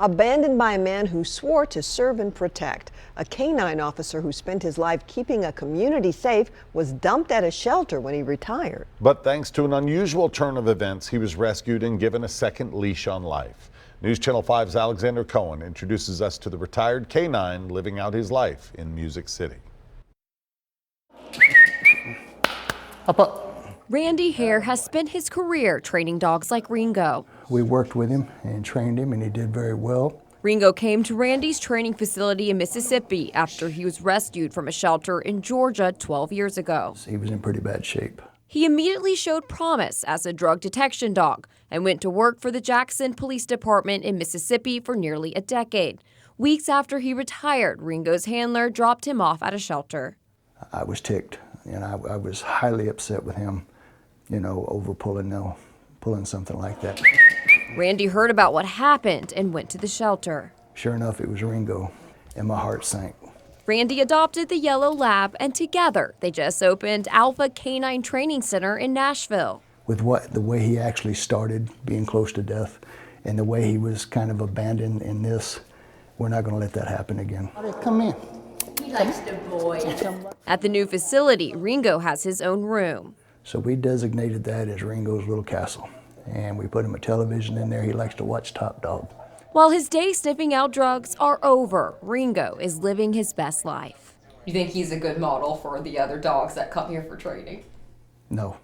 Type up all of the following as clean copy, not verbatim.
Abandoned by a man who swore to serve and protect. A K-9 officer who spent his life keeping a community safe was dumped at a shelter when he retired. But thanks to an unusual turn of events, he was rescued and given a second leash on life. News Channel 5's Alexander Cohen introduces us to the retired K-9 living out his life in Music City. Randy Hare has spent his career training dogs like Ringo. We worked with him and trained him, and he did very well. Ringo came to Randy's training facility in Mississippi after he was rescued from a shelter in Georgia 12 years ago. He was in pretty bad shape. He immediately showed promise as a drug detection dog and went to work for the Jackson Police Department in Mississippi for nearly a decade. Weeks after he retired, Ringo's handler dropped him off at a shelter. I was ticked, and I was highly upset with him, over pulling something like that. Randy heard about what happened and went to the shelter. Sure enough, it was Ringo, and my heart sank. Randy adopted the yellow lab, and together they just opened Alpha K-9 Training Center in Nashville. With the way he actually started being close to death and the way he was kind of abandoned in this, we're not going to let that happen again. Come in. He likes the boy. At the new facility, Ringo has his own room. So we designated that as Ringo's little castle. And we put him a television in there. He likes to watch Top Dog. While his days sniffing out drugs are over, Ringo is living his best life. You think he's a good model for the other dogs that come here for training? No.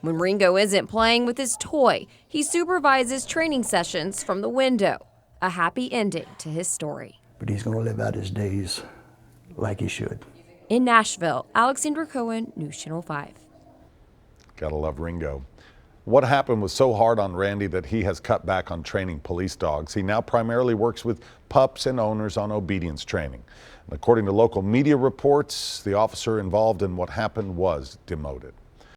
When Ringo isn't playing with his toy, he supervises training sessions from the window. A happy ending to his story. But he's going to live out his days like he should. In Nashville, Alexander Cohen, News Channel 5. Gotta love Ringo. What happened was so hard on Randy that he has cut back on training police dogs. He now primarily works with pups and owners on obedience training. And according to local media reports, the officer involved in what happened was demoted.